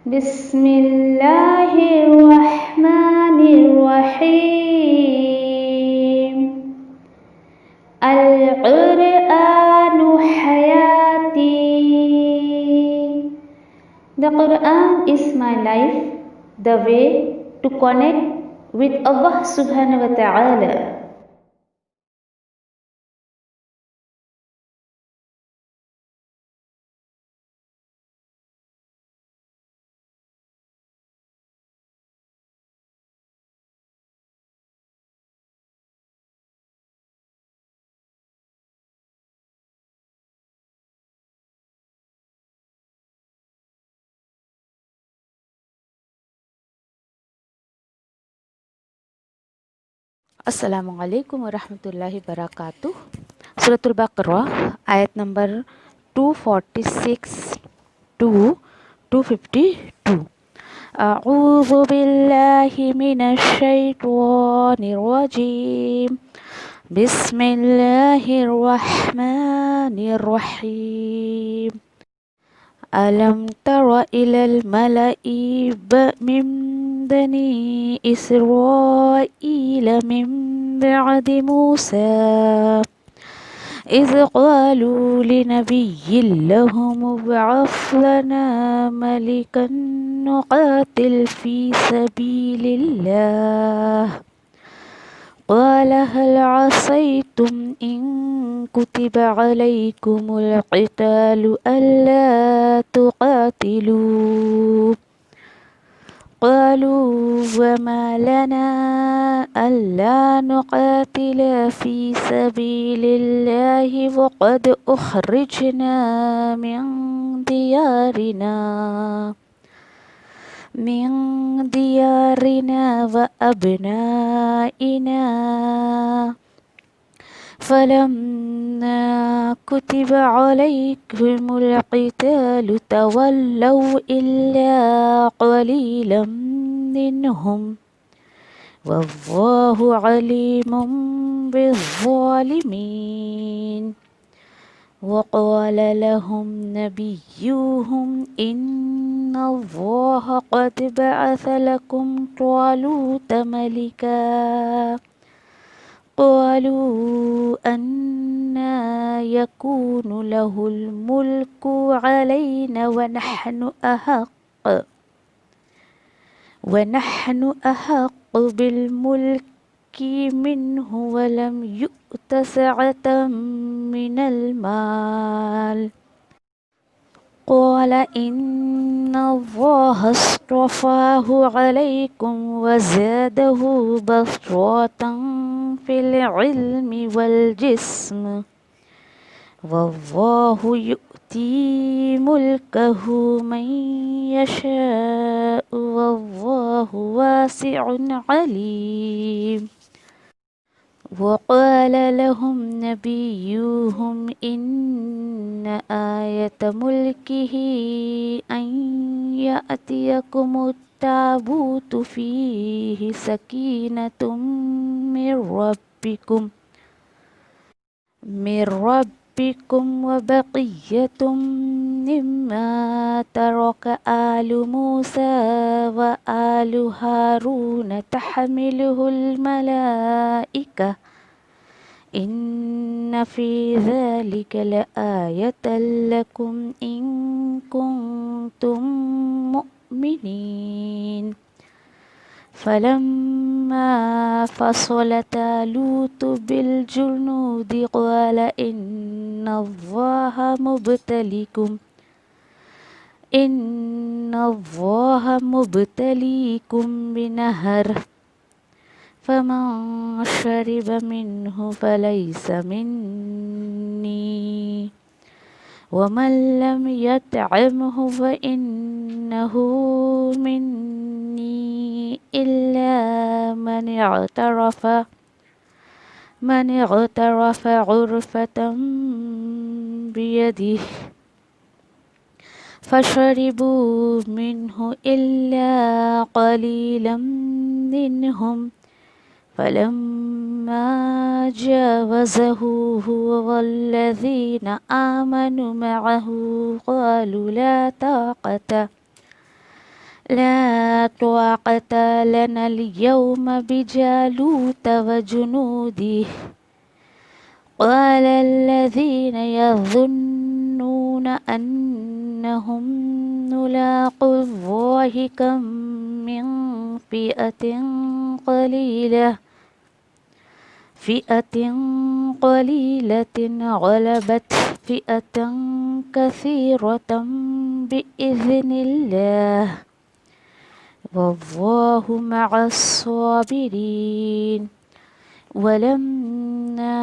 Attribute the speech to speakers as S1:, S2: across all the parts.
S1: بسم الله الرحمن الرحيم. القرآن حياتي. The Quran is my life, the way to connect with Allah subhanahu wa ta'ala.
S2: Assalamualaikum warahmatullahi wabarakatuh. Suratul Baqarah ayat number 246 to 252. A'udzu billahi minasy syaithanir rajim. Bismillahirrahmanirrahim. Alam tara ilal mala'i min bani Israila min ba'di Musa إذ قالوا لنبي لهم ابعث لنا ملكا نقاتل في سبيل الله قال هل عصيتم إن كتب عليكم القتال ألا تقاتلوا قالوا وما لنا ألا نقاتل في سبيل الله وقد أخرجنا من ديارنا وأبنائنا فلما كتب عليكم القتال تولوا إلا قليلا منهم والله عليم بالظالمين وقال لهم نبيهم إن الله قد بعث لكم طالوت ملكا قالوا أنى يكون له الملك علينا ونحن أحق بالملك منه ولم يؤت سعة من المال قال إن الله اصطفاه عليكم وزاده بسطة في العلم والجسم والله يؤتي ملكه من يشاء والله واسع عليم وقال لهم نبيهم إن آية ملكه أن يأتيكم التابوت فيه سكينة من ربكم وبقية مما ترك آل موسى وآل هارون تحمله الملائكة إن في ذلك لآية لكم إن كنتم مؤمنين فلما فصل طالوت بالجنود قال إن الله مبتليكم بنهر فمن شرب منه فليس مني ومن لم يطعمه فإنه مني إلا من اغترف غرفة بيده فشربوا منه إلا قليلا منهم فلما جاوزه هو والذين آمنوا معه قالوا لا طاقة لا طاقة لنا اليوم بجالوت وجنوده قال الذين يظنون أنهم ملاقو الله كم من فئة قليلة غلبت فئة كثيرة بإذن الله والله مع الصابرين ولما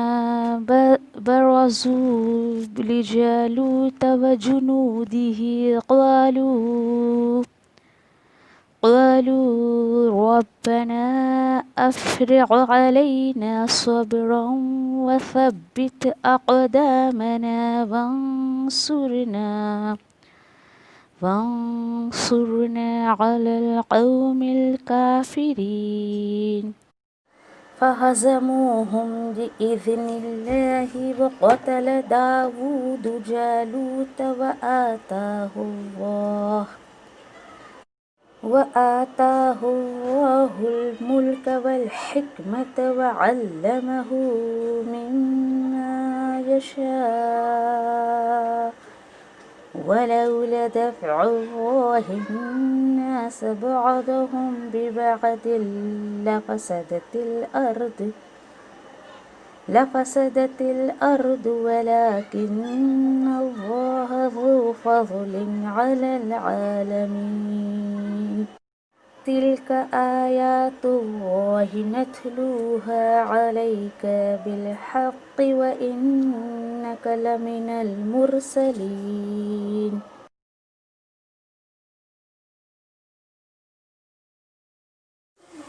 S2: برزوا لجالوت وجنوده قالوا ربنا أفرغ علينا صبرا وثبت أقدامنا وانصرنا على القوم الكافرين فهزموهم بإذن الله وقتل داود جالوت وآتاه الله الملك والحكمة وعلمه مما يشاء ولولا دفع الله الناس بعضهم ببعض لفسدت الأرض ولكن الله ذو فضل على العالمين تلك آيات الله نتلوها عليك بالحق وإنك لمن المرسلين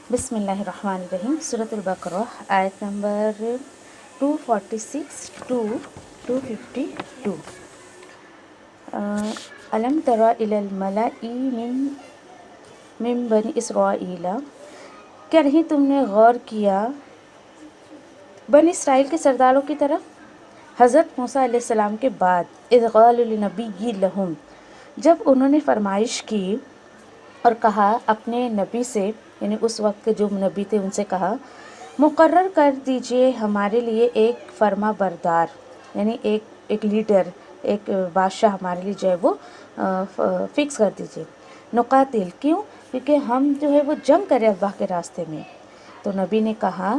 S2: بسم اللہ الرحمن الرحیم سورۃ البقرہ آیت نمبر 246 to 252 الم تر الی الملأ من بنی اسرائیل کیا نہیں تم نے غور کیا بنی اسرائیل کے سرداروں کی طرف حضرت موسیٰ علیہ السلام کے بعد اذ قالوا لنبی لہم جب انہوں نے فرمائش کی اور کہا اپنے نبی سے یعنی اس وقت کے جو نبی تھے ان سے کہا مقرر کر دیجئے ہمارے لیے ایک فرما بردار یعنی ایک لیڈر ایک بادشاہ ہمارے لیے جو ہے وہ فکس کر دیجئے نقاتل کیوں کیونکہ ہم جو ہے وہ جنگ کریں اللہ کے راستے میں تو نبی نے کہا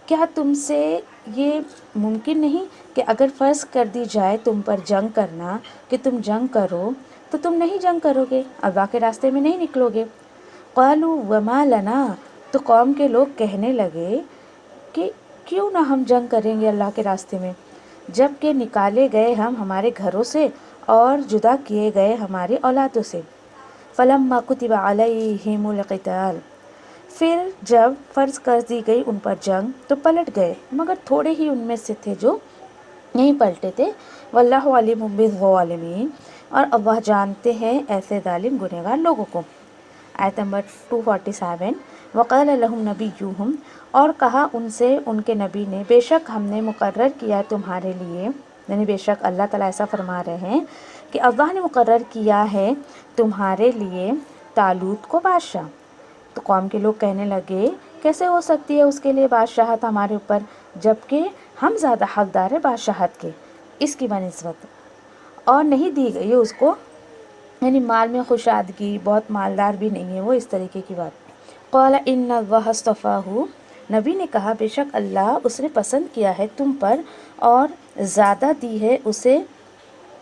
S2: کیا تم سے یہ ممکن نہیں کہ اگر فرض کر دی جائے تم پر جنگ کرنا کہ تم جنگ کرو تو تم نہیں جنگ کرو گے اللہ کے راستے میں نہیں نکلو گے قالوا وما لنا تو قوم کے لوگ کہنے لگے کہ کیوں نہ ہم جنگ کریں گے اللہ کے راستے میں جب کہ نکالے گئے ہم ہمارے گھروں سے اور جدا کیے گئے ہماری اولادوں سے فلما كتب علیہم القتال پھر جب فرض کر دی گئی ان پر جنگ تو پلٹ گئے مگر تھوڑے ہی ان میں سے تھے جو نہیں پلٹے تھے واللہ علیم بالظالمین اور اللہ جانتے ہیں ایسے ظالم گنہگار لوگوں کو آیت نمبر 247 وقال لهم نبیہم اور کہا ان سے ان کے نبی نے بے شک ہم نے مقرر کیا تمہارے لیے یعنی بے شک اللہ تعالیٰ ایسا فرما رہے ہیں کہ اللہ نے مقرر کیا ہے تمہارے لیے طالوت کو بادشاہ تو قوم کے لوگ کہنے لگے کیسے ہو سکتی ہے اس کے لیے بادشاہت ہمارے اوپر جبکہ ہم زیادہ حقدار ہیں بادشاہت کے اس کی بنسبت اور نہیں دی گئی ہے اس کو یعنی مال میں خوشادگی بہت مالدار بھی نہیں ہے وہ اس طریقے کی بات قال ان اللہ اصطفاہ نبی نے کہا بے شک اللہ اس نے پسند کیا ہے تم پر اور زیادہ دی ہے اسے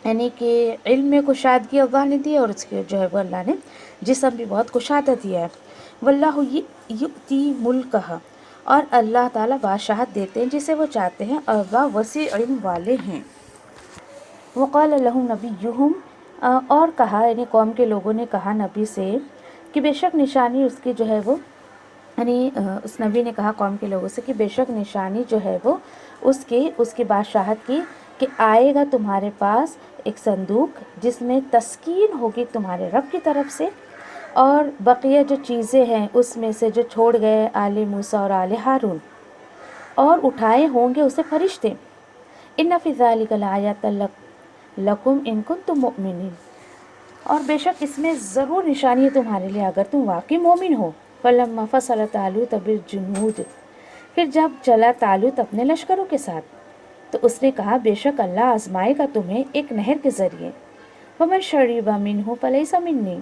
S2: یعنی کہ علم میں کشادگی اللہ نے دی اور اس کے جو ہے وہ اللہ نے جسم بھی بہت کشادہ دیا ہے واللہ یؤتی ملکہ اور اللہ تعالیٰ بادشاہت دیتے ہیں جسے وہ چاہتے ہیں اور وہ وسیع علم والے ہیں وقال لهم نبیہم اور کہا یعنی قوم کے لوگوں نے کہا نبی سے کہ بے شک نشانی اس کی جو ہے وہ یعنی اس نبی نے کہا قوم کے لوگوں سے کہ بے شک نشانی جو ہے وہ اس کی بادشاہت کی کہ آئے گا تمہارے پاس ایک صندوق جس میں تسکین ہوگی تمہارے رب کی طرف سے اور بقیہ جو چیزیں ہیں اس میں سے جو چھوڑ گئے آل موسیٰ اور آل ہارون اور اٹھائے ہوں گے اسے فرشتے ان فی ذلک لآیات لکم ان کنتم مؤمنین اور بے شک اس میں ضرور نشانی ہے تمہارے لیے اگر تم واقعی مومن ہو۔ فَلَمَّا فَصَلَ طَالُوتُ بِالْجُنُودِ، پھر جب چلا طالوت اپنے لشکروں کے ساتھ تو اس نے کہا بے شک اللہ آزمائے گا تمہیں ایک نہر کے ذریعے۔ وَمَن شَرِبَ مِنْهُ فَلَيْسَ مِنِّي،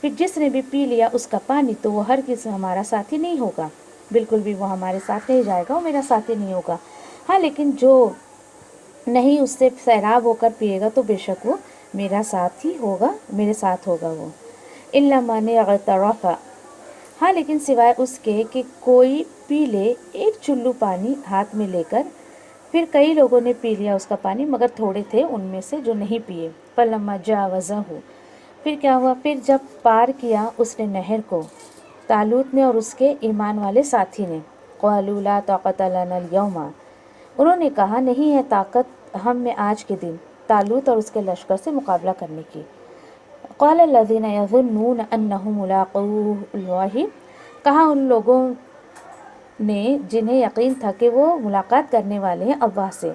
S2: پھر جس نے بھی پی لیا اس کا پانی تو وہ ہرگز ہمارا ساتھی نہیں ہوگا، بالکل بھی وہ ہمارے ساتھ نہیں جائے گا، وہ میرا ساتھی نہیں ہوگا۔ ہاں لیکن جو نہیں اس سے سیراب ہو کر پیے گا تو بے شک وہ میرا ساتھ ہی ہوگا، میرے ساتھ ہوگا وہ۔ إِلَّا مَنِ اغْتَرَفَ، ہاں لیکن سوائے اس کے کہ کوئی پی لے ایک چلو پانی ہاتھ میں لے کر، پھر کئی لوگوں نے پی لیا اس کا پانی مگر تھوڑے تھے ان میں سے جو نہیں پیے۔ فَلَمَّا جَاوَزَهُ، پھر کیا ہوا، پھر جب پار کیا اس نے نہر کو، طالوت نے اور اس کے ایمان والے ساتھی نے، قَالُوا لَا طَاقَةَ لَنَا الْيَوْمَ، انہوں نے کہا نہیں ہے طاقت ہم میں آج کے دن طالوت اور اس کے لشکر سے مقابلہ کرنے کی۔ قال الذين يظنون انهم ملاقو اللہ، کہا ان لوگوں نے جنہیں یقین تھا کہ وہ ملاقات کرنے والے ہیں اللہ سے،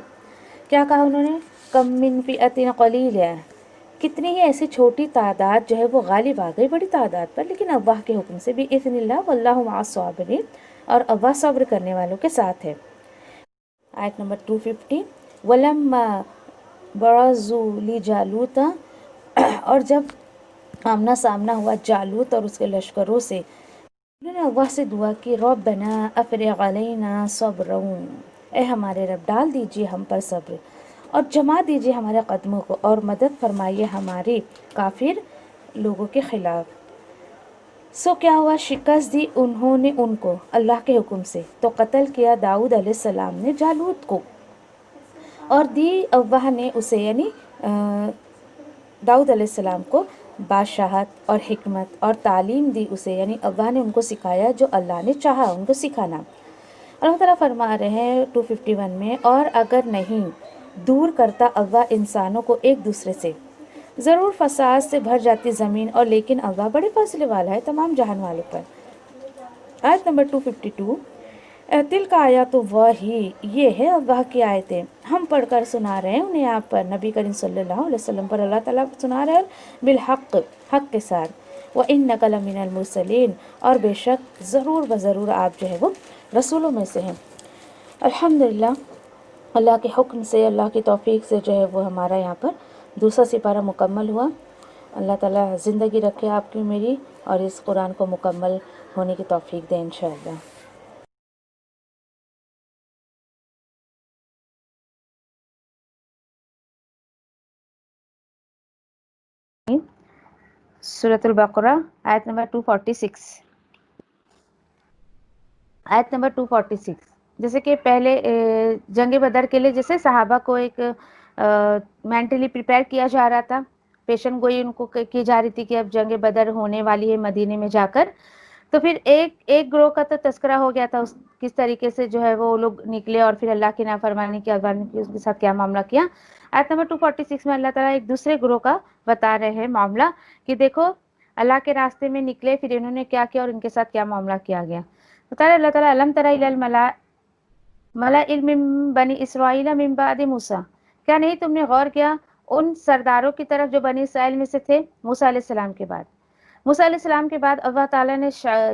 S2: کیا کہا انہوں نے، کم من فئۃ قلیلہ، کتنی ہی ایسی چھوٹی تعداد جو ہے وہ غالب آ گئی بڑی تعداد پر، لیکن اللہ کے حکم سے، باذن اللہ واللہ مع الصابرین، اور اللہ صبر کرنے والوں کے ساتھ ہے۔ آیت نمبر 250، وَلَمَّا بَرَزُوا لِجَالُوتَ، اور جب آمنا سامنا ہوا جالوت اور اس کے لشکروں سے، انہوں نے اللہ سے دعا کی، ربنا افرغ علینا صبرا، اے ہمارے رب ڈال دیجئے ہم پر صبر اور جما دیجئے ہمارے قدموں کو اور مدد فرمائیے ہمارے کافر لوگوں کے خلاف۔ سو کیا ہوا، شکست دی انہوں نے ان کو اللہ کے حکم سے، تو قتل کیا داؤد علیہ السلام نے جالوت کو، اور دی اللہ نے اسے یعنی داؤد علیہ السلام کو بادشاہت اور حکمت اور تعلیم دی اسے، یعنی اللہ نے ان کو سکھایا جو اللہ نے چاہا ان کو سکھانا۔ اللہ تعالیٰ فرما رہے ہیں 251 میں، اور اگر نہیں دور کرتا اللہ انسانوں کو ایک دوسرے سے، ضرور فساد سے بھر جاتی زمین، اور لیکن اللہ بڑے فضل والا ہے تمام جہان والوں پر۔ آیت نمبر 252، دل کا آیات اللہ، یہ ہے اللہ کی آیتیں، ہم پڑھ کر سنا رہے ہیں انہیں آپ پر، نبی کریم صلی اللہ علیہ وسلم پر اللہ تعالیٰ سنا رہے ہیں بالحق، حق کے ساتھ۔ وَإِنَّكَ لَمِنَ الْمُرْسَلِينَ، اور بے شک ضرور بضرور آپ جو ہے وہ رسولوں میں سے ہیں۔ الحمدللہ، اللہ کے حکم سے، اللہ کی توفیق سے جو ہے وہ ہمارا یہاں پر دوسرا سپارہ مکمل ہوا۔ اللہ تعالیٰ زندگی رکھے آپ کی میری، اور اس قرآن کو مکمل ہونے کی توفیق دے انشاءاللہ۔ سورۃ البقرہ آیت نمبر 246، آیت نمبر 246، جیسے کہ پہلے جنگ بدر کے لیے جیسے صحابہ کو ایک مینٹلی پریپیئر کیا جا رہا تھا، پیشن گوئی ان کو کی جا رہی تھی کہ اب جنگ بدر ہونے والی ہے مدینے میں جا کر، تو پھر ایک گروہ کا تو تذکرہ ہو گیا تھا کس طریقے سے جو ہے وہ لوگ نکلے اور پھر اللہ کی نافرمانی کی، اللہ نے اس کے ساتھ کیا معاملہ کیا۔ آیت نمبر 246 میں اللہ تعالیٰ ایک دوسرے گروہ کا بتا رہے ہیں معاملہ کہ دیکھو اللہ کے راستے میں نکلے، پھر انہوں نے کیا کیا اور ان کے ساتھ کیا معاملہ کیا گیا۔ بتا رہے اللہ تعالیٰ، الم تر الی الملأ من بنی اسرائیل من بعد موسیٰ، کیا نہیں تم نے غور کیا ان سرداروں کی طرف جو بنی اسرائیل میں سے تھے موسیٰ علیہ السلام کے بعد۔ موسیٰ علیہ السلام کے بعد اللہ تعالیٰ نے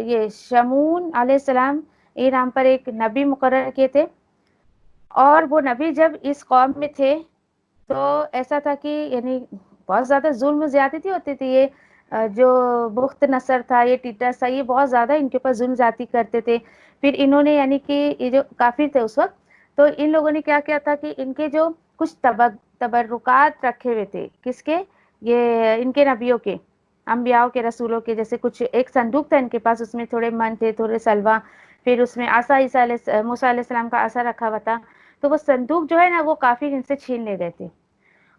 S2: یہ شمعون علیہ السلام یہ نام پر ایک نبی مقرر کیے تھے، اور وہ نبی جب اس قوم میں تھے تو ایسا تھا کہ یعنی بہت زیادہ ظلم و زیادتی ہوتی تھی، یہ جو بخت نصر تھا، یہ ٹیٹس تھا، یہ بہت زیادہ ان کے اوپر ظلم زیادتی کرتے تھے۔ پھر انہوں نے یعنی کہ یہ جو کافر تھے اس وقت، تو ان لوگوں نے کیا کیا تھا کہ ان کے جو کچھ تبرکات رکھے ہوئے تھے، کس کے، یہ ان کے نبیوں کے، انبیاء کے، رسولوں کے، جیسے کچھ ایک صندوق تھا ان کے پاس، اس میں تھوڑے من تھے، تھوڑے سلوا، پھر اس میں عصا موسیٰ علیہ السلام کا عصا رکھا ہوا تھا، تو وہ صندوق جو ہے نا وہ کافر ان سے چھین لے گئے تھے۔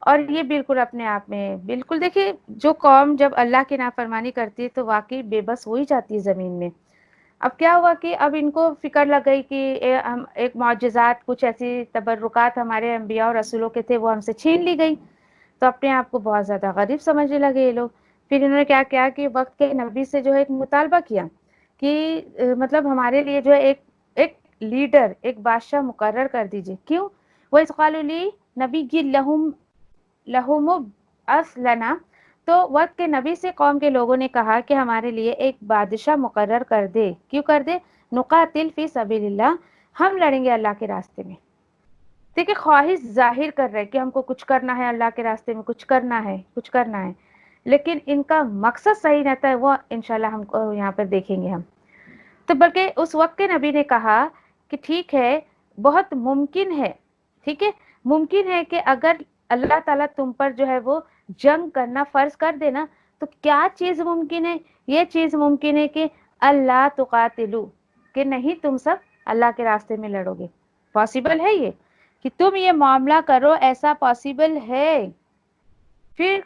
S2: اور یہ بالکل اپنے آپ میں بالکل دیکھیے، جو قوم جب اللہ کی نافرمانی کرتی ہے تو واقعی بے بس ہو ہی جاتی ہے زمین میں۔ اب کیا ہوا کہ اب ان کو فکر لگ گئی کہ ہم ایک معجزات، کچھ ایسی تبرکات ہمارے انبیاء اور رسولوں کے تھے وہ ہم سے چھین لی گئی، تو اپنے آپ کو بہت زیادہ غریب سمجھنے لگے یہ لوگ۔ پھر انہوں نے کیا کیا کہ وقت کے نبی سے جو ہے ایک مطالبہ کیا کہ مطلب ہمارے لیے جو ہے ایک لیڈر، ایک بادشاہ مقرر کر دیجئے۔ کیوں؟ وَإِذْ قَالُوا لِنَبِيٍّ لَهُمُ ابْعَثْ لَنَا، تو وقت کے نبی سے قوم کے لوگوں نے کہا کہ ہمارے لیے ایک بادشاہ مقرر کر دے. کیوں کر دے؟ نقاتل فی سبیل اللہ، ہم لڑیں گے اللہ کے راستے میں. دیکھیں خواہش ظاہر کر رہے کہ ہم کو کچھ کرنا ہے، اللہ کے راستے میں کچھ کرنا ہے، کچھ کرنا ہے، لیکن ان کا مقصد صحیح رہتا ہے، وہ انشاءاللہ ہم کو یہاں پر دیکھیں گے ہم. تو بلکہ اس وقت کے نبی نے کہا کہ ٹھیک ہے، بہت ممکن ہے، ٹھیک ہے، ممکن ہے کہ اگر اللہ تعالیٰ تم پر جو ہے وہ جنگ کرنا فرض کر دینا، تو کیا چیز ممکن ہے؟ یہ چیز ممکن ہے کہ اللہ تقاتلو، کہ نہیں تم سب اللہ کے راستے میں لڑو گے. پاسبل ہے یہ کہ تم یہ معاملہ کرو، ایسا پاسبل ہے. پھر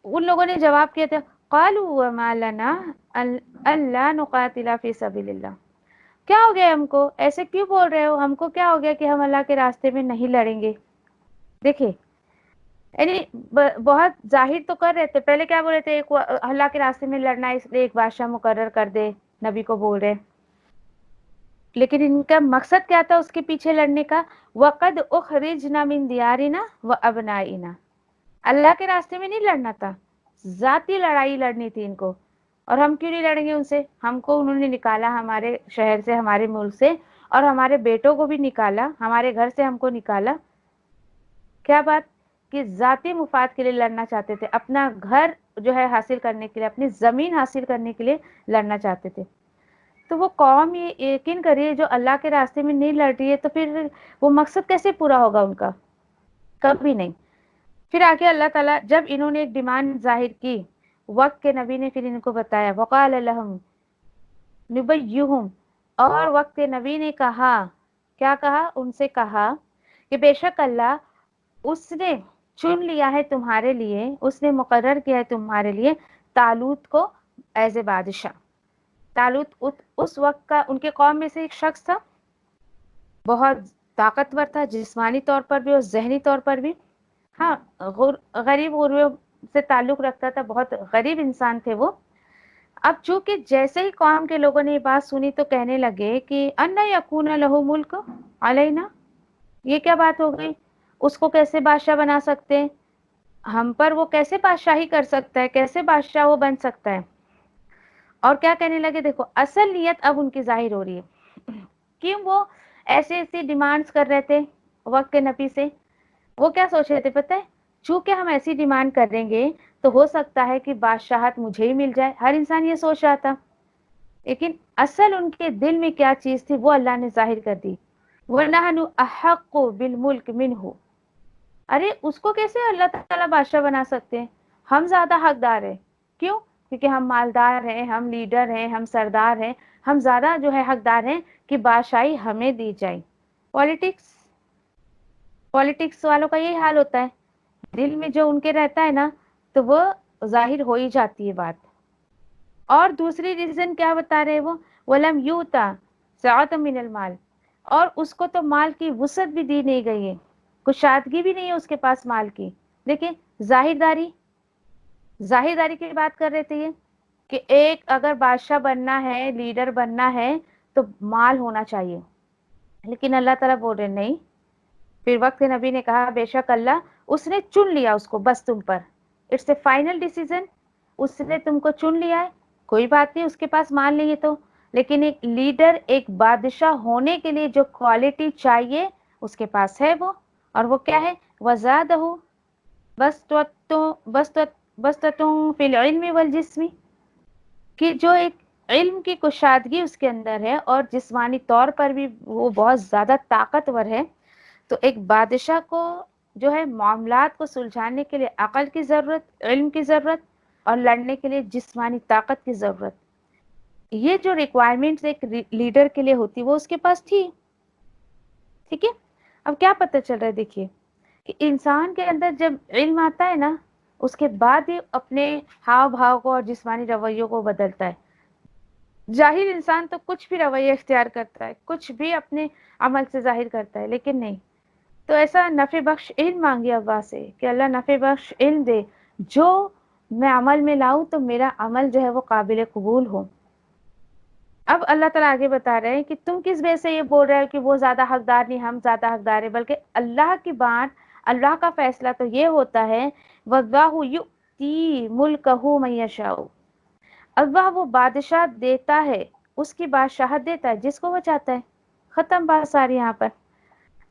S2: ان لوگوں نے جواب کیا تھا قالوا وما لنا الا نقاتل فی سبیل اللہ. کیا ہو گیا ہم کو؟ ایسے کیوں بول رہے ہو؟ ہم کو کیا ہو گیا کہ ہم اللہ کے راستے میں نہیں لڑیں گے؟ دیکھیں یعنی بہت ظاہر تو کر رہے تھے. پہلے کیا بول رہے تھے؟ اللہ کے راستے میں لڑنا ہے، اس لیے ایک بادشاہ مقرر کر دے، نبی کو بول رہے. لیکن ان کا مقصد کیا تھا اس کے پیچھے لڑنے کا؟ وَقَدْ أُخْرِجْنَا مِنْ دِيَارِنَا وَأَبْنَائِنَا. اللہ کے راستے میں نہیں لڑنا تھا، ذاتی لڑائی لڑنی تھی ان کو. اور ہم کیوں نہیں لڑیں گے ان سے؟ ہم کو انہوں نے نکالا ہمارے شہر سے، ہمارے ملک سے، اور ہمارے بیٹوں کو بھی نکالا، ہمارے گھر سے ہم کو نکالا. کیا بات کہ ذاتی مفاد کے لیے لڑنا چاہتے تھے، اپنا گھر جو ہے حاصل کرنے کے لیے، اپنی زمین حاصل کرنے کے لیے لڑنا چاہتے تھے. تو وہ قوم یہ یقین کریے جو اللہ کے راستے میں نہیں لڑ رہی ہے، تو پھر وہ مقصد کیسے پورا ہوگا ان کا؟ کبھی نہیں. پھر آگے اللہ تعالیٰ جب انہوں نے ایک ڈیمانڈ ظاہر کی، وقت کے نبی نے پھر ان کو بتایا وقال لهم نبیہم، اور وقت کے نبی نے کہا، کیا کہا؟ ان سے کہا کہ بے شک اللہ اس نے چن لیا ہے تمہارے لیے، اس نے مقرر کیا ہے تمہارے لیے طالوت کو ایز اے بادشاہ. طالوت اس وقت کا ان کے قوم میں سے ایک شخص تھا، بہت طاقتور تھا، جسمانی طور پر بھی اور ذہنی طور پر بھی. ہاں، غریب غریبوں سے تعلق رکھتا تھا، بہت غریب انسان تھے وہ. اب چونکہ جیسے ہی قوم کے لوگوں نے یہ بات سنی تو کہنے لگے کہ انا یکون لہ ملک علینا، یہ کیا بات ہو گئی؟ اس کو کیسے بادشاہ بنا سکتے ہیں؟ ہم پر وہ کیسے بادشاہی کر سکتا ہے؟ کیسے بادشاہ وہ بن سکتا ہے؟ اور کیا کہنے لگے؟ دیکھو اصل نیت اب ان کی ظاہر ہو رہی ہے. کیوں وہ ایسی ڈیمانڈز کر رہے تھے وقت کے نبی سے؟ وہ کیا سوچ رہے تھے پتہ ہے؟ چونکہ ہم ایسی ڈیمانڈ کریں گے تو ہو سکتا ہے کہ بادشاہت مجھے ہی مل جائے. ہر انسان یہ سوچ رہا تھا، لیکن اصل ان کے دل میں کیا چیز تھی وہ اللہ نے ظاہر کر دی. وَنَحْنُ أَحَقُّ بِالْمُلْكِ مِنْهُ. ارے اس کو کیسے اللہ تعالیٰ بادشاہ بنا سکتے ہیں؟ ہم زیادہ حقدار ہیں. کیوں؟ کیونکہ ہم مالدار ہیں، ہم لیڈر ہیں، ہم سردار ہیں، ہم زیادہ جو ہے حقدار ہیں کہ بادشاہی ہمیں دی جائے. پولیٹکس والوں کا یہی حال ہوتا ہے، دل میں جو ان کے رہتا ہے نا تو وہ ظاہر ہو ہی جاتی ہے بات. اور دوسری ریزن کیا بتا رہے وہ؟ وَلَمْ يُؤْتَ سَعَةً مِنَ الْمَالِ، اور اس کو تو مال کی وسعت بھی دی نہیں گئی ہے، کشادگی بھی نہیں ہے اس کے پاس مال کی. دیکھیں ظاہر داری کی بات کر رہے تھے یہ کہ ایک اگر بادشاہ بننا ہے، لیڈر بننا ہے تو مال ہونا چاہیے. لیکن اللہ تعالیٰ بول رہے نہیں. پھر وقت نبی نے کہا بے شک اللہ اس نے چن لیا اس کو، بس تم پر اٹس اے فائنل ڈیسیژن، اس نے تم کو چن لیا ہے. کوئی بات نہیں اس کے پاس مال نہیں ہے تو، لیکن ایک لیڈر، ایک بادشاہ ہونے کے لیے جو کوالٹی چاہیے اس کے پاس ہے وہ. اور وہ کیا ہے؟ وَزَادَهُ بَسْطَةٌ فِي الْعِلْمِ وَالْجِسْمِ، کہ جو ایک علم کی کشادگی اس کے اندر ہے اور جسمانی طور پر بھی وہ بہت زیادہ طاقتور ہے. تو ایک بادشاہ کو جو ہے معاملات کو سلجھانے کے لیے عقل کی ضرورت، علم کی ضرورت، اور لڑنے کے لیے جسمانی طاقت کی ضرورت. یہ جو ریکوائرمنٹس ایک لیڈر کے لیے ہوتی وہ اس کے پاس تھی. ٹھیک ہے، اب کیا پتہ چل رہا ہے؟ دیکھیے کہ انسان کے اندر جب علم آتا ہے نا اس کے بعد ہی اپنے ہاؤ بھاؤ کو اور جسمانی رویوں کو بدلتا ہے. جاہل انسان تو کچھ بھی رویہ اختیار کرتا ہے، کچھ بھی اپنے عمل سے ظاہر کرتا ہے، لیکن نہیں. تو ایسا نفع بخش علم مانگے اللہ سے کہ اللہ نفع بخش علم دے، جو میں عمل میں لاؤں تو میرا عمل جو ہے وہ قابل قبول ہو. اب اللہ تعالیٰ آگے بتا رہے ہیں کہ تم کس وجہ سے یہ بول رہے ہو کہ وہ زیادہ حقدار نہیں ہم زیادہ حقدار ہیں، بلکہ اللہ کی بات، اللہ کا فیصلہ تو یہ ہوتا ہے وَاللَّهُ
S1: یؤتی ملکہ من یشاء، اللہ وہ بادشاہ دیتا ہے، اس کی بادشاہت دیتا ہے جس کو وہ چاہتا ہے. ختم بات ساری. یہاں پر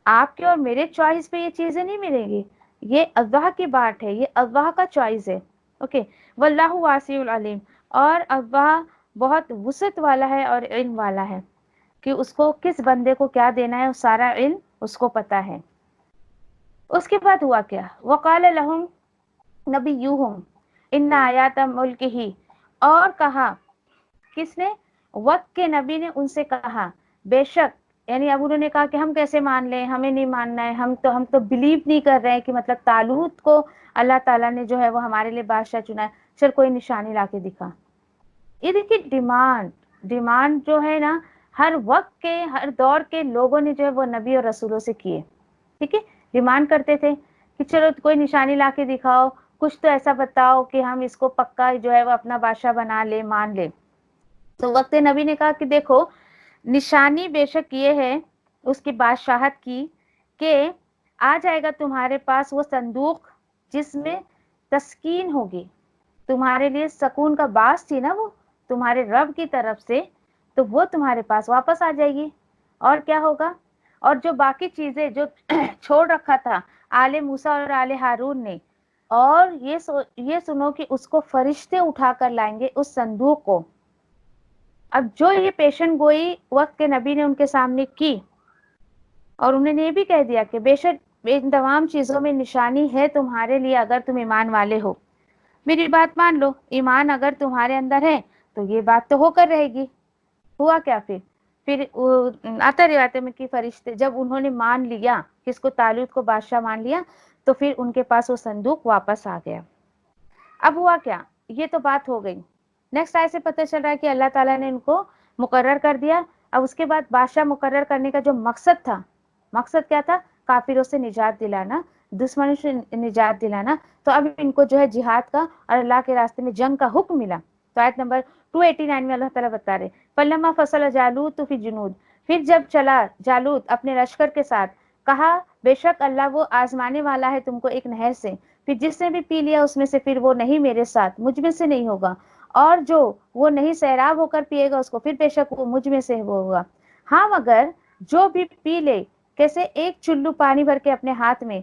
S1: آپ کے اور میرے چوائس پہ یہ چیزیں نہیں ملیں گی، یہ اللہ کی بات ہے، یہ اللہ کا چوائس ہے. اوکے. واللہ واسع العلیم، اور اللہ بہت وسعت والا ہے اور علم والا ہے کہ اس کو کس بندے کو کیا دینا ہے، سارا علم اس کو پتا ہے. اس کے بعد ہوا کیا؟ وقال لہم نبیہم ان آیات ملکہ، اور کہا کس نے؟ وقت کے نبی نے ان سے کہا بے شک، یعنی اب انہوں نے کہا کہ ہم کیسے مان لیں، ہمیں نہیں ماننا ہے، ہم تو بلیو نہیں کر رہے ہیں کہ مطلب طالوت کو اللہ تعالیٰ نے جو ہے وہ ہمارے لیے بادشاہ چنا ہے، چل کوئی نشانی لا کے دکھا. یہ دیکھیے ڈیمانڈ جو ہے نا، ہر وقت کے ہر دور کے لوگوں نے جو ہے وہ نبی اور رسولوں سے کیے. ٹھیک ہے، ڈیمانڈ کرتے تھے کہ چلو کوئی نشانی لا کے دکھاؤ، کچھ تو ایسا بتاؤ کہ ہم اس کو پکا جو ہے وہ اپنا بادشاہ بنا لے، مان لے. تو وقت نبی نے کہا کہ دیکھو نشانی بے شک یہ ہے اس کی بادشاہت کی کہ آ جائے گا تمہارے پاس وہ صندوق جس میں تسکین ہوگی، تمہارے لیے سکون کا باعث تھی نا وہ تمہارے رب کی طرف سے، تو وہ تمہارے پاس واپس آ جائے گی. اور کیا ہوگا؟ اور جو باقی چیزیں جو چھوڑ رکھا تھا آل موسیٰ اور آل ہارون نے، اور یہ سنو کہ اس کو فرشتے اٹھا کر لائیں گے اس صندوق کو. اب جو یہ پیشن گوئی وقت کے نبی نے ان کے سامنے کی، اور انہوں نے یہ بھی کہہ دیا کہ بے شک ان تمام چیزوں میں نشانی ہے تمہارے لیے اگر تم ایمان والے ہو. میری بات مان لو، ایمان اگر تمہارے اندر ہے تو یہ بات تو ہو کر رہے گی. ہوا کیا پھر آتا روایت میں کہ فرشتے جب انہوں نے مان لیا، کس کو؟ طالوت کو بادشاہ مان لیا، تو پھر ان کے پاس وہ صندوق واپس آ گیا. اب ہوا کیا؟ یہ تو بات ہو گئی. نیکسٹ آیت سے پتہ چل رہا ہے کہ اللہ تعالیٰ نے ان کو مقرر کر دیا. اب اس کے بعد بادشاہ مقرر کرنے کا جو مقصد تھا، مقصد کیا تھا؟ کافروں سے نجات دلانا، دشمنوں سے نجات دلانا. تو اب ان کو جو ہے جہاد کا اور اللہ کے راستے میں جنگ کا حکم ملا. تو آیت نمبر 289 میں اللہ تعالیٰ بتا رہے فَلَمَّا فَصَلَ جَالُوتُ فِي الْجُنُودِ، پھر جب چلا جالوت اپنے لشکر کے ساتھ، کہا بے شک اللہ وہ آزمانے والا ہے تم کو ایک نہر سے، پھر جس نے بھی پی لیا اس میں سے پھر وہ نہیں میرے ساتھ، مجھ میں سے نہیں ہوگا، اور جو وہ نہیں سیراب ہو کر پیے گا اس کو پھر بے شک وہ مجھ میں سے وہ ہوگا. ہاں مگر جو بھی پی لے، کیسے؟ ایک چلو پانی بھر کے اپنے ہاتھ میں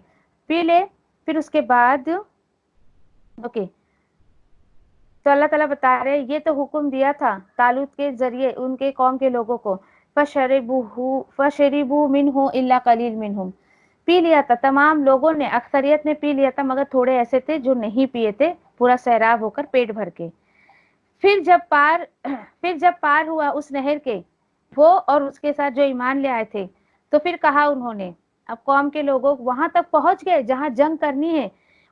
S1: پی لے، پھر اس کے بعد اوکے. تو اللہ تعالیٰ بتا رہے یہ تو حکم دیا تھا طالوت کے ذریعے ان کے قوم کے لوگوں کو، فَشَرِبُوا مِنْهُ إِلَّا قَلِيلٌ مِنْهُمْ، پی لیا تھا تمام لوگوں نے، اکثریت نے پی لیا تھا، مگر تھوڑے ایسے تھے جو نہیں پیے تھے پورا سیراب ہو کر پیٹ بھر کے. پھر جب پار ہوا اس نہر کے وہ اور اس کے ساتھ جو ایمان لے آئے تھے، تو پھر کہا انہوں نے، اب قوم کے لوگوں وہاں تک پہنچ گئے جہاں جنگ کرنی ہے،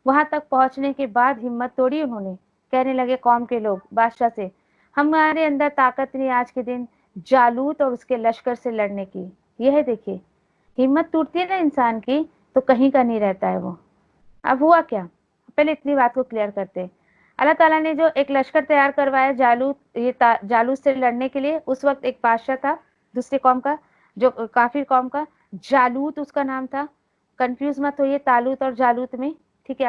S1: وہاں تک پہنچنے کے بعد ہمت توڑی انہوں نے. کہنے لگے قوم کے لوگ بادشاہ سے، ہمارے اندر طاقت نہیں آج کے دن جالوت اور اس کے لشکر سے لڑنے کی. یہ ہے دیکھیے، ہمت ٹوٹتی ہے نا انسان کی تو کہیں کا نہیں رہتا ہے وہ. اب ہوا کیا؟ پہلے اتنی بات کو کلیئر کرتے. اللہ تعالیٰ نے جو ایک لشکر تیار کروایا جالوت سے لڑنے کے لیے. اس وقت ایک بادشاہ تھا دوسری قوم کا، جو کافر قوم کا، جالوت اس کا نام تھا. کنفیوز مت ہوئیے طالوت اور جالوت میں، ٹھیک ہے؟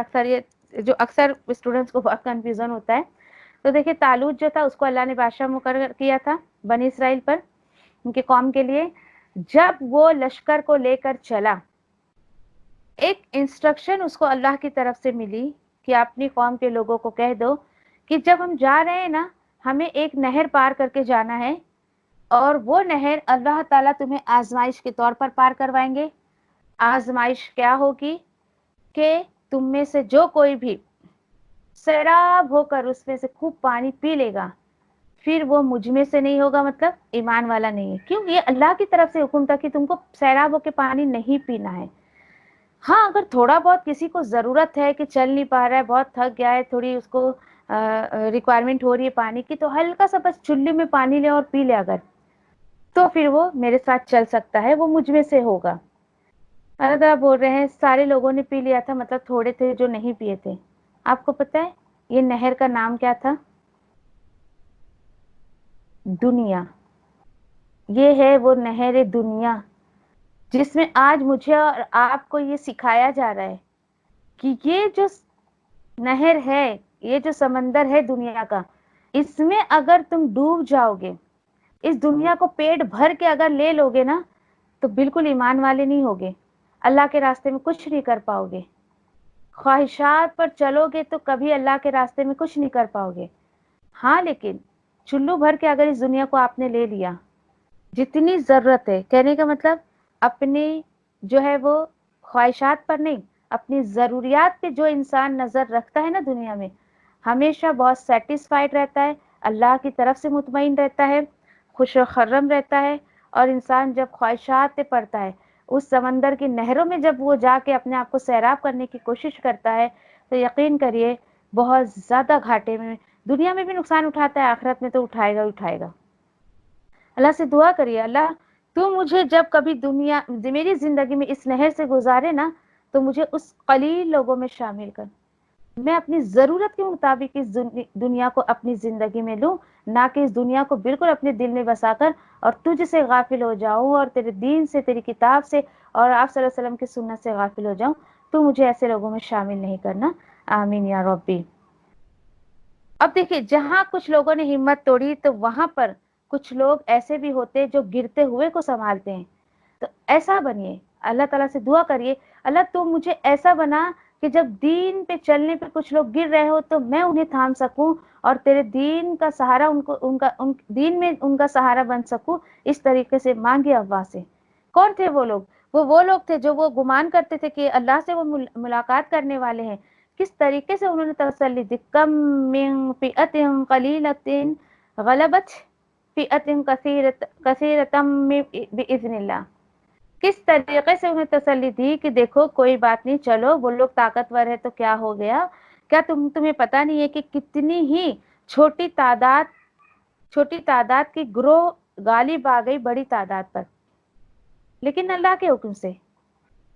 S1: اکثر اسٹوڈنٹس کو بہت کنفیوژن ہوتا ہے. تو دیکھیے طالوت جو تھا اس کو اللہ نے بادشاہ مقرر کیا تھا بنی اسرائیل پر، ان کے قوم کے لیے. جب وہ لشکر کو لے کر چلا، ایک انسٹرکشن اس کو اللہ کی طرف سے ملی کہ اپنی قوم کے لوگوں کو کہہ دو کہ جب ہم جا رہے ہیں نا، ہمیں ایک نہر پار کر کے جانا ہے، اور وہ نہر اللہ تعالیٰ تمہیں آزمائش کے طور پر پار کروائیں گے. آزمائش کیا ہوگی؟ کہ تم میں سے جو کوئی بھی سیراب ہو کر اس میں سے خوب پانی پی لے گا، پھر وہ مجھ میں سے نہیں ہوگا، مطلب ایمان والا نہیں ہے. کیوں؟ یہ اللہ کی طرف سے حکم تھا کہ تم کو سیراب ہو کے پانی نہیں پینا ہے. ہاں اگر تھوڑا بہت کسی کو ضرورت ہے کہ چل نہیں پا رہا ہے، بہت تھک گیا ہے، تھوڑی اس کو ریکوائرمنٹ ہو رہی ہے پانی کی، تو ہلکا سا بس چلے میں پانی لے اور پی لے اگر، تو پھر وہ میرے ساتھ چل سکتا ہے، وہ مجھ میں سے ہوگا. اللہ تعالیٰ بول رہے ہیں سارے لوگوں نے پی لیا تھا، مطلب تھوڑے تھے جو نہیں پیے تھے. آپ کو پتہ ہے یہ نہر کا نام کیا تھا؟ دنیا. یہ ہے وہ نہر دنیا جس میں آج مجھے اور آپ کو یہ سکھایا جا رہا ہے کہ یہ جو نہر ہے یہ جو سمندر ہے دنیا کا، اس میں اگر تم ڈوب جاؤ گے، اس دنیا کو پیٹ بھر کے اگر لے لو گے نا، تو بالکل ایمان والے نہیں ہوگے، اللہ کے راستے میں کچھ نہیں کر پاؤ گے، خواہشات پر چلو گے تو کبھی اللہ کے راستے میں کچھ نہیں کر پاؤ گے۔ ہاں لیکن چلو بھر کے اگر اس دنیا کو آپ نے لے لیا، جتنی ضرورت ہے، کہنے کا مطلب اپنی جو ہے وہ خواہشات پر نہیں، اپنی ضروریات پہ جو انسان نظر رکھتا ہے نا دنیا میں، ہمیشہ بہت سیٹسفائیڈ رہتا ہے، اللہ کی طرف سے مطمئن رہتا ہے، خوش و خرم رہتا ہے۔ اور انسان جب خواہشات پہ پڑتا ہے، اس سمندر کی نہروں میں جب وہ جا کے اپنے آپ کو سیراب کرنے کی کوشش کرتا ہے، تو یقین کریے بہت زیادہ گھاٹے میں، دنیا میں بھی نقصان اٹھاتا ہے، آخرت میں تو اٹھائے گا اٹھائے گا۔ اللہ سے دعا کریے، اللہ تو مجھے جب کبھی میری زندگی میں اس نہر سے گزارے نا، تو مجھے اس قلیل لوگوں میں شامل کر، میں اپنی ضرورت کے مطابق اس دنیا کو اپنی زندگی میں لوں، نہ کہ اس دنیا کو بالکل اپنے دل میں بسا کر اور تجھ سے غافل ہو جاؤں، اور تیرے دین سے، تیری کتاب سے، اور آپ صلی اللہ علیہ وسلم کی سنت سے غافل ہو جاؤں۔ تو مجھے ایسے لوگوں میں شامل نہیں کرنا، آمین یا ربی۔ اب دیکھیں، جہاں کچھ لوگوں نے ہمت توڑی، تو وہاں پر کچھ لوگ ایسے بھی ہوتے جو گرتے ہوئے کو سنبھالتے ہیں۔ تو ایسا بنیے، اللہ تعالیٰ سے دعا کریے، اللہ تو مجھے ایسا بنا کہ جب دین پہ چلنے پہ کچھ لوگ گر رہے ہو تو میں انہیں تھام سکوں، اور تیرے دین کا سہارا دین میں ان کا سہارا بن سکوں۔ اس طریقے سے مانگے اللہ سے۔ کون تھے وہ لوگ؟ وہ لوگ تھے جو وہ گمان کرتے تھے کہ اللہ سے وہ ملاقات کرنے والے ہیں۔ کس طریقے سے انہوں نے تسلی دی، کم من فئۃ قلیلۃ غلبت فئۃ کثیرۃ باذن اللہ۔ کس طریقے سے انہیں تسلی دی کہ دیکھو کوئی بات نہیں، چلو وہ لوگ طاقتور ہے تو کیا ہو گیا، کیا تمہیں پتہ نہیں ہے کہ کتنی ہی چھوٹی تعداد کی گروہ غالب آ گئی بڑی تعداد پر، لیکن اللہ کے حکم سے،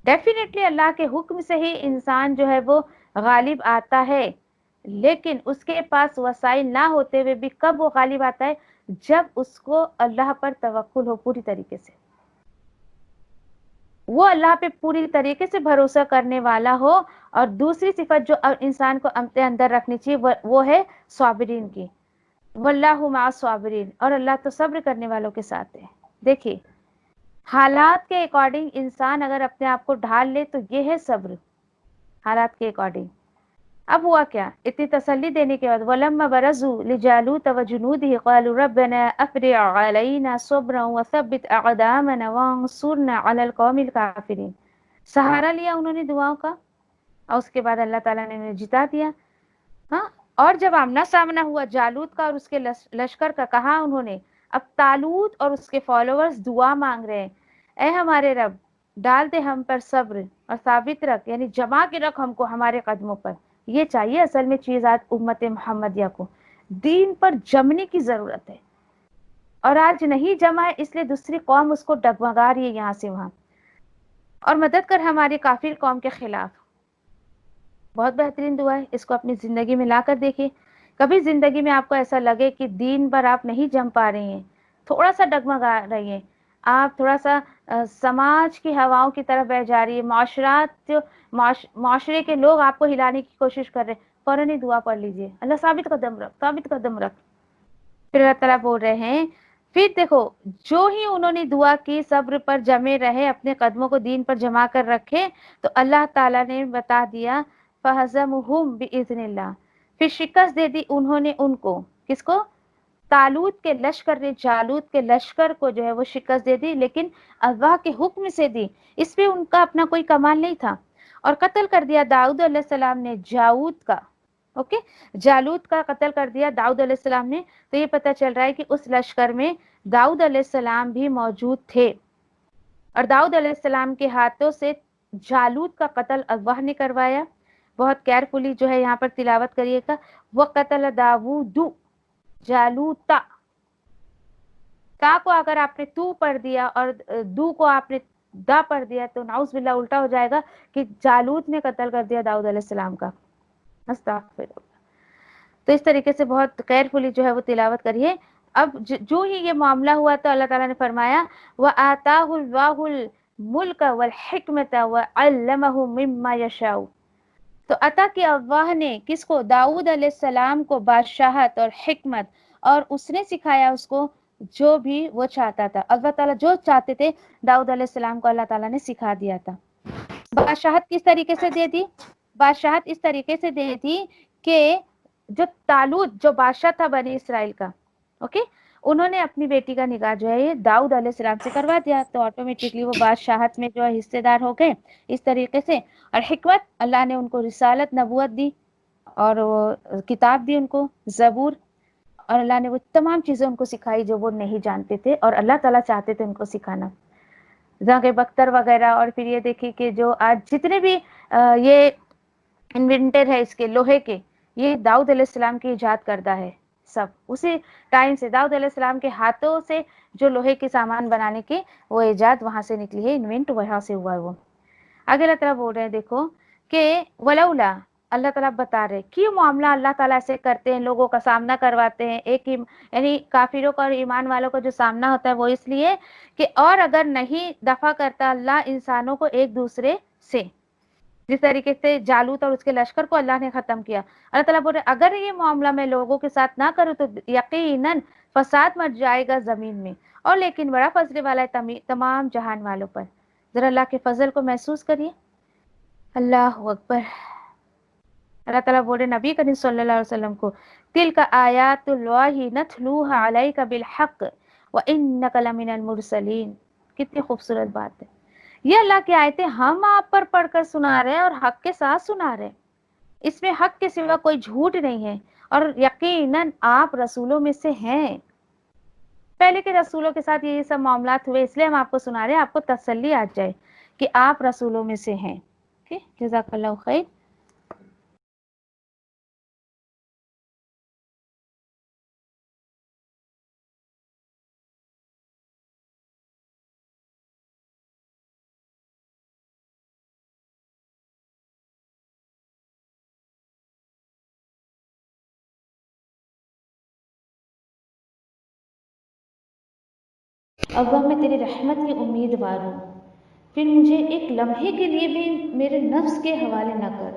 S1: ڈیفینیٹلی اللہ کے حکم سے ہی انسان جو ہے وہ غالب آتا ہے، لیکن اس کے پاس وسائل نہ ہوتے ہوئے بھی کب وہ غالب آتا ہے؟ جب اس کو اللہ پر توکل ہو پوری طریقے سے، وہ اللہ پہ پوری طریقے سے بھروسہ کرنے والا ہو۔ اور دوسری صفت جو انسان کو اپنے اندر رکھنی چاہیے وہ ہے صابرین کی، واللہ مع الصابرین، اور اللہ تو صبر کرنے والوں کے ساتھ ہے۔ دیکھیے، حالات کے اکارڈنگ انسان اگر اپنے آپ کو ڈھال لے تو یہ ہے صبر، حالات کے اکارڈنگ۔ اب ہوا کیا، اتنی تسلی دینے کے بعد وَلَمَّا بَرَزُوا لِجَالُوتَ وَجُنُودِهِ قَالُوا رَبَّنَا أَفْرِغْ عَلَيْنَا صَبْرًا وَثَبِّتْ أَقْدَامَنَا وَانصُرْنَا عَلَى الْقَوْمِ الْكَافِرِينَ۔ سہارا لیا انہوں نے دعاؤں کا، اور اس کے بعد اللہ تعالیٰ نے انہیں جتا دیا۔ ہاں، اور جب آمنا سامنا ہوا جالوت کا اور اس کے لشکر کا، کہا انہوں نے، اب طالوت اور اس کے فالوورز دعا مانگ رہے ہیں، اے ہمارے رب ڈال دے ہم پر صبر اور ثابت رکھ، یعنی جما کے رکھ ہم کو ہمارے قدموں پر۔ یہ چاہیے اصل میں چیز آج امت محمدیہ کو، دین پر جمنے کی ضرورت ہے، اور آج نہیں جمع ہے، اس لیے دوسری قوم اس کو ڈگمگا رہی ہے یہاں سے وہاں، اور مدد کر ہماری کافر قوم کے خلاف۔ بہت بہترین دعا ہے، اس کو اپنی زندگی میں لا کر دیکھیں۔ کبھی زندگی میں آپ کو ایسا لگے کہ دین پر آپ نہیں جم پا رہے ہیں، تھوڑا سا ڈگمگا رہی ہیں، آپ تھوڑا سا سماج کی ہواؤں کی طرف بہ جا رہی ہے، معاشرے کے لوگ آپ کو ہلانے کی کوشش کر رہے ہیں، فوراً ہی دعا پڑھ لیجئے، اللہ ثابت قدم رکھ، ثابت قدم رکھ۔ پھر اللہ تعالیٰ بول رہے ہیں، پھر دیکھو جو ہی انہوں نے دعا کی صبر پر جمے رہے، اپنے قدموں کو دین پر جما کر رکھے، تو اللہ تعالیٰ نے بتا دیا فَهَزَمُهُمْ بِإِذْنِ اللَّهِ، پھر شکست دے دی انہوں نے ان کو، کس کو؟ طالوت کے لشکر نے جالوت کے لشکر کو جو ہے وہ شکست دے دی، لیکن اللہ کے حکم سے دی، اس پہ ان کا اپنا کوئی کمال نہیں تھا۔ اور قتل کر دیا داؤد علیہ السلام نے جالوت کا، اوکے، جالوت کا قتل کر دیا داؤد علیہ السلام نے۔ تو یہ پتہ چل رہا ہے کہ اس لشکر میں داؤد علیہ السلام بھی موجود تھے، اور داؤد علیہ السلام کے ہاتھوں سے جالوت کا قتل اللہ نے کروایا۔ بہت کیئرفلی جو ہے یہاں پر تلاوت کریے گا، وَقَتَلَ داؤد جالوتا، تا کو اگر آپ نے تو پڑھ دیا اور دو کو آپ نے دا پڑھ دیا تو نعوذ باللہ الٹا ہو جائے گا کہ جالوت نے قتل کر دیا داؤد علیہ السلام کا، استغفر اللہ۔ تو اس طریقے سے بہت کیئرفلی جو ہے وہ تلاوت کریے۔ اب جو ہی یہ معاملہ ہوا تو اللہ تعالیٰ نے فرمایا وَآتَاهُ اللَّهُ الْمُلْكَ وَالْحِكْمَةَ وَعَلَّمَهُ مِمَّا يَشَاءُ۔ تو عطا کیا اللہ نے کس کو؟ داؤد علیہ السلام کو بادشاہت اور حکمت، اور اس نے سکھایا اس کو جو بھی وہ چاہتا تھا۔ اللہ تعالیٰ جو چاہتے تھے داؤد علیہ السلام کو اللہ تعالیٰ نے سکھا دیا تھا۔ بادشاہت کس طریقے سے دے دی؟ بادشاہت اس طریقے سے دے دی کہ جو طالوت جو بادشاہ تھا بنی اسرائیل کا، اوکے، انہوں نے اپنی بیٹی کا نکاح جو ہے داؤد علیہ السلام سے کروا دیا، تو آٹومیٹکلی وہ بادشاہت میں جو ہے حصے دار ہو گئے اس طریقے سے۔ اور حکمت، اللہ نے ان کو رسالت نبوت دی اور وہ کتاب دی ان کو، زبور، اور اللہ نے وہ تمام چیزیں ان کو سکھائی جو وہ نہیں جانتے تھے اور اللہ تعالیٰ چاہتے تھے ان کو سکھانا، زنگ بختر وغیرہ۔ اور پھر یہ دیکھیے کہ جو آج جتنے بھی یہ انوینٹر ہے اس کے لوہے کے، یہ داؤد علیہ السلام کی ایجاد کردہ ہے، سب اسی ٹائم سے داؤد علیہ السلام کے ہاتھوں سے جو لوہے کے سامان بنانے کی وہ ایجاد وہاں سے نکلی ہے، انوینٹ وہاں سے ہوا ہے وہ۔ آگے اللہ تعالیٰ بول رہے ہیں دیکھو کہ ولولا، اللہ تعالیٰ بتا رہے کیوں معاملہ اللہ تعالیٰ ایسے کرتے ہیں، لوگوں کا سامنا کرواتے ہیں، ایک یعنی کافروں کا اور ایمان والوں کا جو سامنا ہوتا ہے وہ اس لیے کہ اور اگر نہیں دفع کرتا اللہ انسانوں کو ایک دوسرے سے، جس طریقے سے جالوت اور اس کے لشکر کو اللہ نے ختم کیا، اللہ تعالیٰ بول رہے اگر یہ معاملہ میں لوگوں کے ساتھ نہ کروں تو یقیناً فساد مچ جائے گا زمین میں، اور لیکن بڑا فضل والا ہے تمام جہان والوں پر۔ ذرا اللہ کے فضل کو محسوس کریے، اللہ اکبر۔ اللہ تعالیٰ بول رہے نبی کریم صلی اللہ علیہ وسلم کو تلک آیات اللہ نتلوها علیک بالحق وانک لمن المرسلین، کتنی خوبصورت بات ہے۔ یہ اللہ کی آیتیں ہم آپ پر پڑھ کر سنا رہے ہیں اور حق کے ساتھ سنا رہے ہیں، اس میں حق کے سوا کوئی جھوٹ نہیں ہے، اور یقیناً آپ رسولوں میں سے ہیں۔ پہلے کے رسولوں کے ساتھ یہ سب معاملات ہوئے، اس لیے ہم آپ کو سنا رہے ہیں، آپ کو تسلی آ جائے کہ آپ رسولوں میں سے ہیں۔ جزاک اللہ خیر۔ اللہ میں تیری رحمت کی امیدوار ہوں، پھر مجھے ایک لمحے کے لیے بھی میرے نفس کے حوالے نہ کر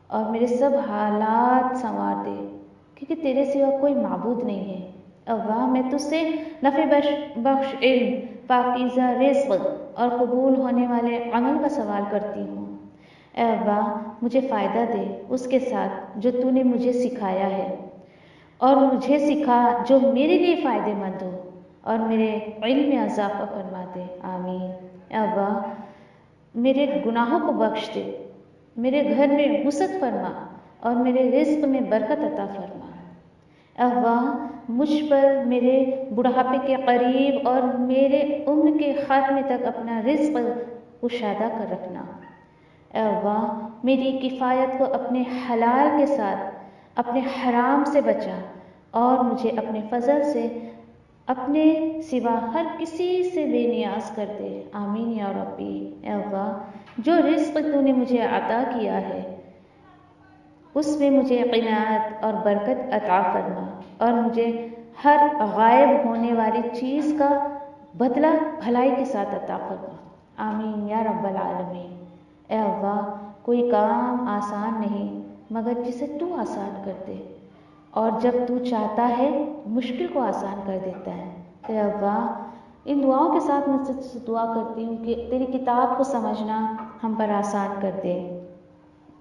S1: اور میرے سب حالات سنوار دے، کیونکہ تیرے سوا کوئی معبود نہیں ہے۔ اللہ میں تجھ سے نفع بخش علم، پاکیزہ رزق اور قبول ہونے والے عمل کا سوال کرتی ہوں۔ اے اللہ مجھے فائدہ دے اس کے ساتھ جو تو نے مجھے سکھایا ہے، اور مجھے سکھا جو میرے لیے فائدہ مند ہو، اور میرے علم میں اضافہ فرما دے، آمین۔ اے اللہ میرے گناہوں کو بخش دے، میرے گھر میں وسعت فرما اور میرے رزق میں برکت عطا فرما۔ اے اللہ مجھ پر میرے بڑھاپے کے قریب اور میرے عمر کے خاتمے تک اپنا رزق کشادہ کر رکھنا۔ اے اللہ میری کفایت کو اپنے حلال کے ساتھ اپنے حرام سے بچا، اور مجھے اپنے فضل سے اپنے سوا ہر کسی سے بے نیاز کر دے، آمین یا ربی۔ اے اللہ جو رزق تو نے مجھے عطا کیا ہے اس میں مجھے قناعت اور برکت عطا فرما، اور مجھے ہر غائب ہونے والی چیز کا بدلہ بھلائی کے ساتھ عطا فرما، آمین یا رب العالمین۔ اے اللہ کوئی کام آسان نہیں مگر جسے تو آسان کر دے، اور جب تو چاہتا ہے مشکل کو آسان کر دیتا ہے۔ اے اللہ ان دعاؤں کے ساتھ میں سے دعا کرتی ہوں کہ تیری کتاب کو سمجھنا ہم پر آسان کر دے،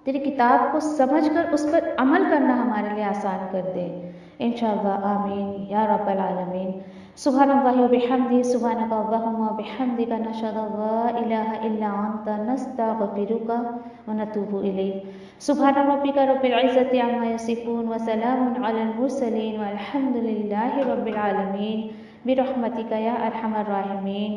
S1: تیری کتاب کو سمجھ کر اس پر عمل کرنا ہمارے لیے آسان کر دے، انشاءاللہ، آمین یا رب العالمین۔ سبحان اللہ و بحمدہ، سبحانک اللہم و بحمدک، نشہد ان لا الہ الا انت، نستغفرک و نتوب الیک۔ سبحان ربک رب العزة عما یصفون وسلام علی المرسلین والحمد للہ رب العالمین، برحمتک یا ارحم الراحمین۔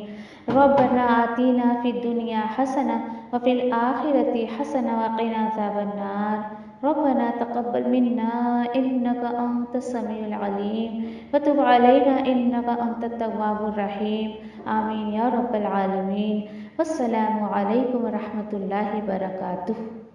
S1: ربنا آتنا فی الدنیا حسنہ وفی الآخرة حسنہ وقنا عذاب النار۔ ربنا تقبل منا انك انت السميع العليم وتب علينا انك انت التواب الرحيم، آمین یا رب العالمین۔ والسلام علیکم ورحمۃ اللہ وبرکاتہ۔